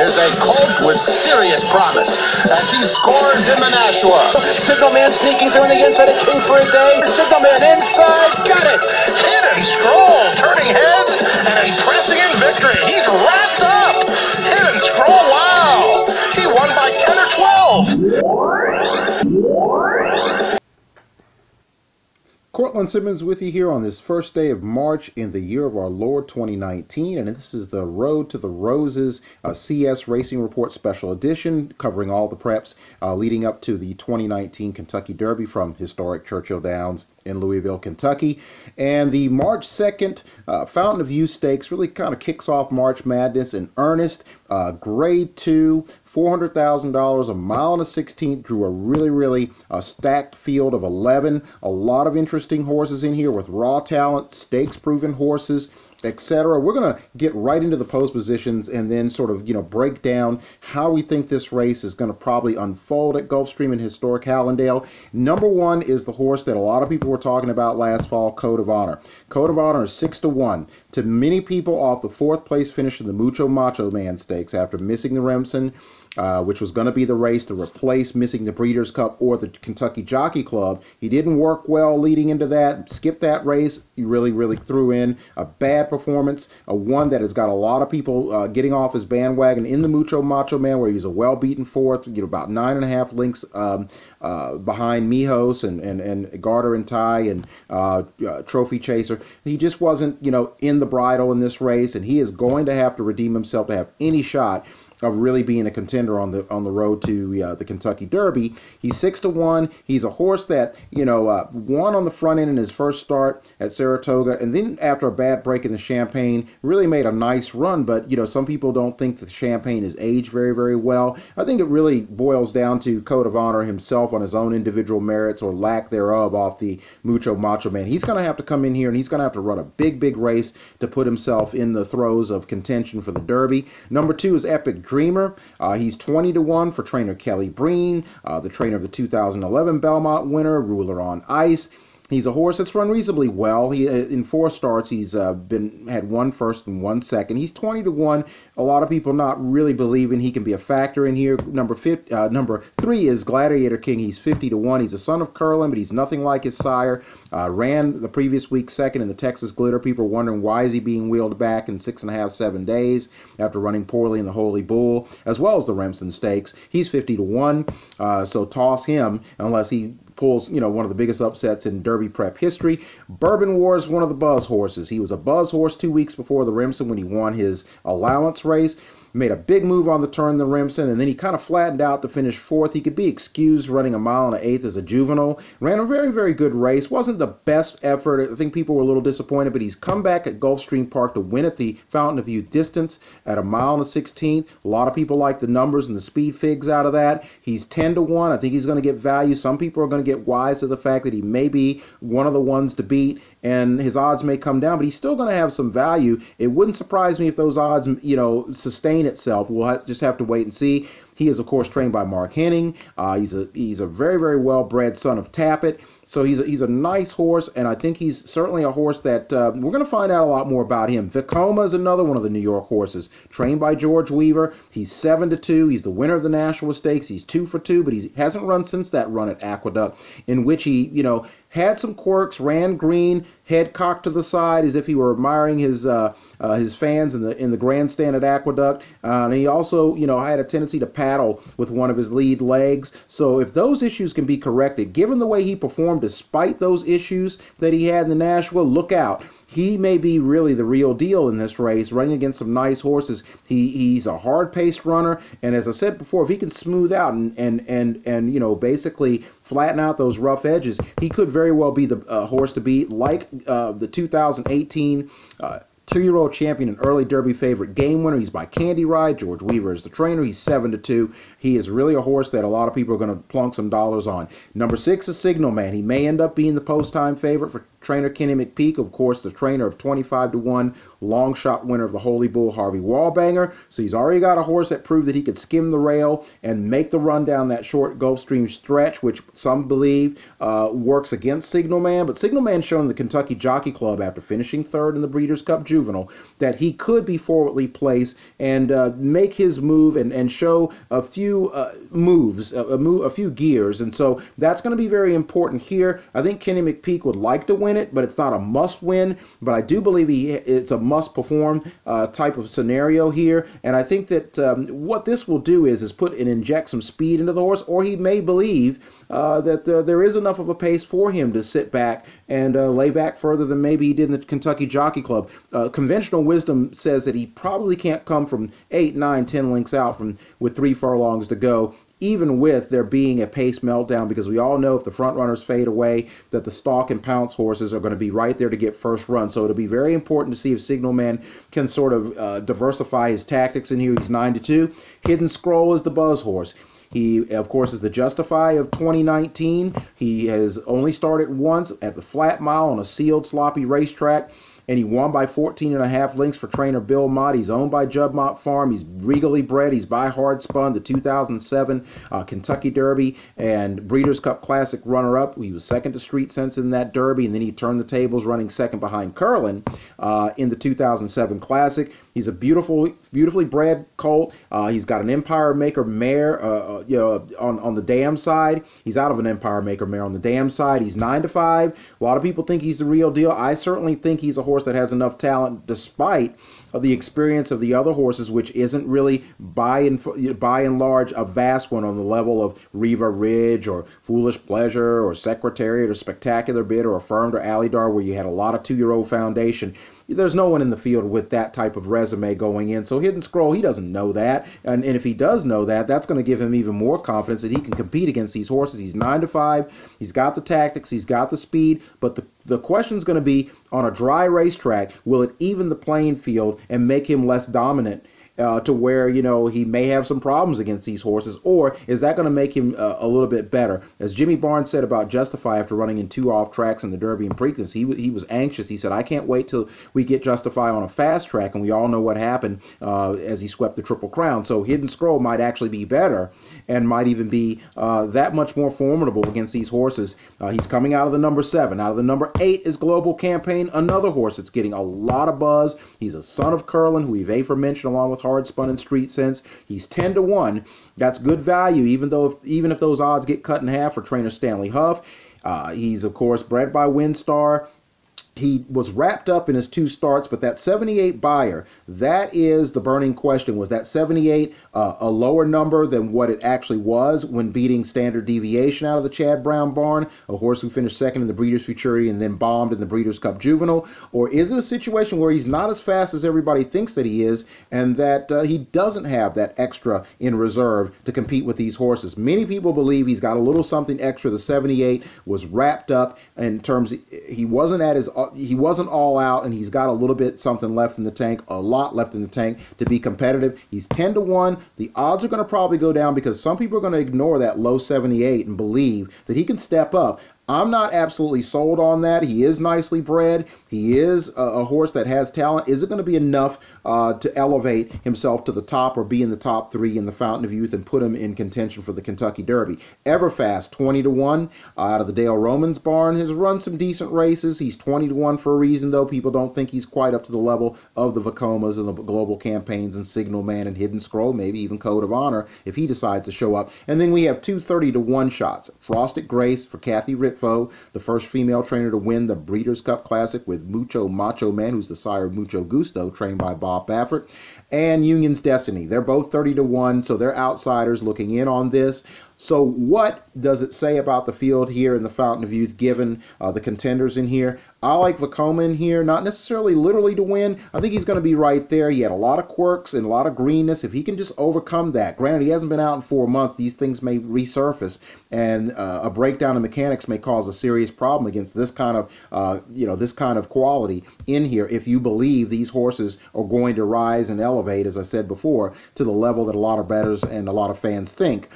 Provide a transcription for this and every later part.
is a colt with serious promise as he scores in the Nashua. Signalman sneaking through on the inside of King for a day. Signalman inside, got it. Hidden Scroll turning heads and impressing in victory. He's wrapped up. Hidden Scroll, wow. He won by 10 or 12. Cortland Simmons with you here on this first day of March in the year of our Lord 2019, and this is the Road to the Roses CS Racing Report Special Edition, covering all the preps leading up to the 2019 Kentucky Derby from historic Churchill Downs in Louisville, Kentucky. And the March 2nd Fountain of Youth Stakes really kind of kicks off March Madness in earnest. Grade 2, $400,000, a mile and a 16th, drew a really stacked field of 11. A lot of interesting horses in here with raw talent, stakes-proven horses, etc. We're going to get right into the post positions and then sort of, break down how we think this race is going to probably unfold at Gulfstream and historic Hallandale. Number 1 is the horse that a lot of people were talking about last fall, Code of Honor. Code of Honor is 6-1 to many people off the 4th place finish in the Mucho Macho Man Stakes after missing the Remsen, which was going to be the race to replace missing the Breeders' Cup or the Kentucky Jockey Club. He didn't work well leading into that, skipped that race. He really threw in a bad performance, a one that has got a lot of people getting off his bandwagon in the Mucho Macho Man, where he was a well-beaten 4th, about 9.5 lengths behind Mijos and Garter and Ty and Trophy Chaser. He just wasn't, in the bridle in this race, and he is going to have to redeem himself to have any shot of really being a contender on the road to the Kentucky Derby. He's 6-1. He's a horse that won on the front end in his first start at Saratoga, and then after a bad break in the Champagne, really made a nice run. But some people don't think the Champagne is aged very well. I think it really boils down to Code of Honor himself on his own individual merits or lack thereof off the Mucho Macho Man. He's going to have to come in here and he's going to have to run a big race to put himself in the throes of contention for the Derby. Number 2 is Epic Dreamer. He's 20-1 for trainer Kelly Breen, the trainer of the 2011 Belmont winner, ruler on ice. He's a horse that's run reasonably well. He in 4 starts, he's had 1 first and 1 second. He's 20-1. A lot of people not really believing he can be a factor in here. Number 3 is Gladiator King. He's 50-1. He's a son of Curlin, but he's nothing like his sire. Ran the previous week second in the Texas Glitter. People are wondering why is he being wheeled back in 6.5-7 days after running poorly in the Holy Bull, as well as the Remsen Stakes. He's 50-1. So toss him unless he pulls, one of the biggest upsets in Derby prep history. Bourbon War is one of the buzz horses. He was a buzz horse 2 weeks before the Remsen when he won his allowance race. Made a big move on the turn the Remsen, and then he kind of flattened out to finish 4th. He could be excused running a mile and an 1/8 as a juvenile. Ran a very good race. Wasn't the best effort. I think people were a little disappointed, but he's come back at Gulfstream Park to win at the Fountain of Youth distance at a mile and a 16th. A lot of people like the numbers and the speed figs out of that. He's 10-1. I think he's going to get value. Some people are going to get wise to the fact that he may be one of the ones to beat, and his odds may come down, but he's still going to have some value. It wouldn't surprise me if those odds, sustain itself. We'll just have to wait and see. He is, of course, trained by Mark Henning. He's a very well-bred son of Tappet. So he's a nice horse, and I think he's certainly a horse that we're going to find out a lot more about him. VEKOMA is another one of the New York horses, trained by George Weaver. He's 7-2. He's the winner of the Nashua Stakes. He's 2 for 2, but he hasn't run since that run at Aqueduct, in which he, had some quirks, ran green, head cocked to the side as if he were admiring his fans in the grandstand at Aqueduct. And he also, had a tendency to paddle with one of his lead legs. So if those issues can be corrected, given the way he performed despite those issues that he had in the Nashua, look out. He may be really the real deal in this race, running against some nice horses. He's a hard-paced runner, and as I said before, if he can smooth out and basically flatten out those rough edges, he could very well be the horse to beat, like the 2018 2-year-old champion and early Derby favorite Game Winner. He's by Candy Ride. George Weaver is the trainer. He's 7-2. He is really a horse that a lot of people are going to plunk some dollars on. Number 6 is Signalman. He may end up being the post-time favorite for Trainer Kenny McPeak, of course, the trainer of 25-1 long shot winner of the Holy Bull Harvey Wallbanger. So he's already got a horse that proved that he could skim the rail and make the run down that short Gulfstream stretch, which some believe works against Signalman. But Signalman showed in the Kentucky Jockey Club after finishing third in the Breeders' Cup Juvenile that he could be forwardly placed and make his move and show a few moves, a few gears. And so that's going to be very important here. I think Kenny McPeak would like to win it, but it's not a must win. But I do believe it's a must perform type of scenario here. And I think that what this will do is put and inject some speed into the horse, or he may believe that there is enough of a pace for him to sit back and lay back further than maybe he did in the Kentucky Jockey Club. Conventional wisdom says that he probably can't come from 8, 9, 10 lengths out with 3 furlongs to go, even with there being a pace meltdown, because we all know if the front runners fade away, that the stalk and pounce horses are going to be right there to get first run. So it'll be very important to see if Signalman can sort of diversify his tactics in here. He's 9-2. Hidden Scroll is the buzz horse. He, of course, is the Justify of 2019. He has only started once at the Flat Mile on a sealed, sloppy racetrack, and he won by 14.5 lengths for trainer Bill Mott. He's owned by Judd Mott Farm. He's regally bred. He's by Hard Spun, the 2007 Kentucky Derby and Breeders' Cup Classic runner-up. He was second to Street Sense in that Derby, and then he turned the tables running second behind Curlin in the 2007 Classic. He's a beautifully bred colt. He's got an Empire Maker mare on the dam side. He's out of an Empire Maker mare on the dam side. He's 9-5. A lot of people think he's the real deal. I certainly think he's a horse that has enough talent, despite the experience of the other horses, which isn't really by and large a vast one on the level of Riva Ridge or Foolish Pleasure or Secretariat or Spectacular Bid or Affirmed or Alydar, where you had a lot of 2-year-old foundation. There's no one in the field with that type of resume going in. So Hidden Scroll, he doesn't know that. And if he does know that, that's going to give him even more confidence that he can compete against these horses. He's 9-5. He's got the tactics. He's got the speed. But the question is going to be, on a dry racetrack, will it even the playing field and make him less dominant? To where, he may have some problems against these horses, or is that going to make him a little bit better? As Jimmy Barnes said about Justify after running in 2 off tracks in the Derby and Preakness, he was anxious. He said, I can't wait till we get Justify on a fast track, and we all know what happened as he swept the Triple Crown. So Hidden Scroll might actually be better and might even be that much more formidable against these horses. He's coming out of the number 7. Out of the number 8 is Global Campaign, another horse that's getting a lot of buzz. He's a son of Curlin, who we've aforementioned along with Hard Spun and Street Sense. He's 10-1. That's good value, even if those odds get cut in half for trainer Stanley Huff. He's, of course, bred by Windstar. He was wrapped up in his 2 starts, but that 78 buyer, that is the burning question. Was that 78 a lower number than what it actually was when beating Standard Deviation out of the Chad Brown barn, a horse who finished second in the Breeders' Futurity and then bombed in the Breeders' Cup Juvenile? Or is it a situation where he's not as fast as everybody thinks that he is, and that he doesn't have that extra in reserve to compete with these horses? Many people believe he's got a little something extra. The 78 was wrapped up in terms of, he wasn't all out, and he's got a little bit something left in the tank, a lot left in the tank to be competitive. He's 10-1. The odds are going to probably go down because some people are going to ignore that low 78 and believe that he can step up. I'm not absolutely sold on that. He is nicely bred. He is a horse that has talent. Is it going to be enough to elevate himself to the top or be in the top 3 in the Fountain of Youth and put him in contention for the Kentucky Derby? Everfast, 20-1 out of the Dale Romans barn, has run some decent races. He's 20-1 for a reason, though. People don't think he's quite up to the level of the VEKOMAs and the Global Campaigns and Signalman and Hidden Scroll, maybe even Code of Honor if he decides to show up. And then we have 2 30-1 shots. Frosted Grace for Kathy Ritfoe, the first female trainer to win the Breeders' Cup Classic with Mucho Macho Man, who's the sire of Mucho Gusto, trained by Bob Baffert, and Union's Destiny. They're both 30-1, so they're outsiders looking in on this. So what does it say about the field here in the Fountain of Youth, given the contenders in here? I like VEKOMA in here, not necessarily literally to win. I think he's going to be right there. He had a lot of quirks and a lot of greenness. If he can just overcome that, granted, he hasn't been out in 4 months. These things may resurface, and a breakdown in mechanics may cause a serious problem against this kind of, this kind of quality in here. If you believe these horses are going to rise and elevate, as I said before, to the level that a lot of bettors and a lot of fans think.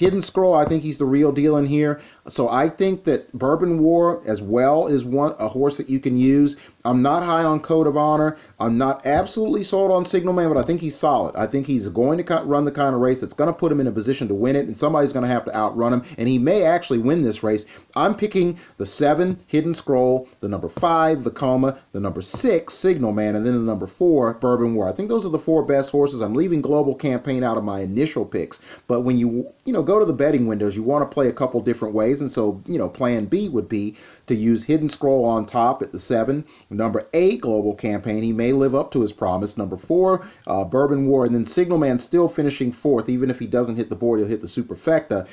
Hidden Scroll, I think he's the real deal in here. So I think that Bourbon War as well is a horse that you can use. I'm not high on Code of Honor. I'm not absolutely sold on Signalman, but I think he's solid. I think he's going to run the kind of race that's going to put him in a position to win it, and somebody's going to have to outrun him, and he may actually win this race. I'm picking the 7, Hidden Scroll, the number 5, VEKOMA, the number 6, Signalman, and then the number 4, Bourbon War. I think those are the 4 best horses. I'm leaving Global Campaign out of my initial picks, but when you go to the betting windows, you want to play a couple different ways, and so plan B would be to use Hidden Scroll on top at the 7. Number 8, Global Campaign. He may live up to his promise. Number 4, Bourbon War. And then Signalman still finishing 4th. Even if he doesn't hit the board, he'll hit the Superfecta.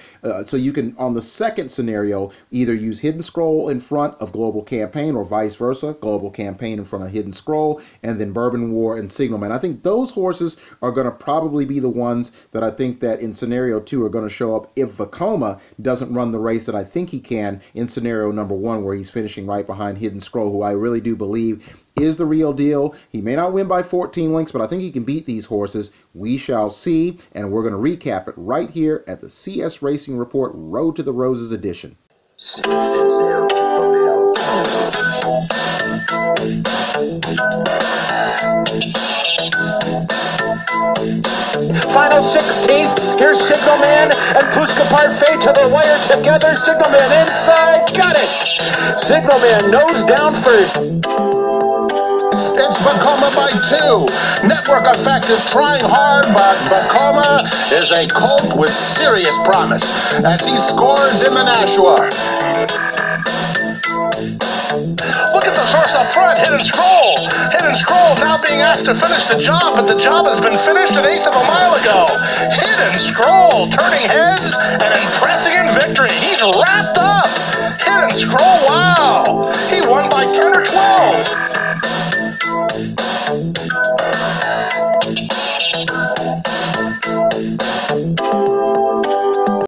So you can, on the second scenario, either use Hidden Scroll in front of Global Campaign or vice versa. Global Campaign in front of Hidden Scroll, and then Bourbon War and Signalman. I think those horses are going to probably be the ones that I think that in scenario 2 are going to show up if VEKOMA doesn't run the race that I think he can in scenario number 1, where he's finishing right behind Hidden Scroll, who I really do believe is the real deal. He may not win by 14 lengths, but I think he can beat these horses. We shall see, and we're going to recap it right here at the CS Racing Report Road to the Roses edition. Final 16th. Here's Signalman and Puska Parfait to the wire together. Signalman inside. Got it. Signalman nose down first. It's VEKOMA by 2. Network Effect is trying hard, but VEKOMA is a colt with serious promise as he scores in the Nashua. Look at this horse up front, Hidden Scroll. Hidden Scroll now being asked to finish the job, but the job has been finished an eighth of a mile ago. Hidden Scroll turning heads and impressing in victory. He's wrapped up. Hidden Scroll, wow. He won by 10 or 12.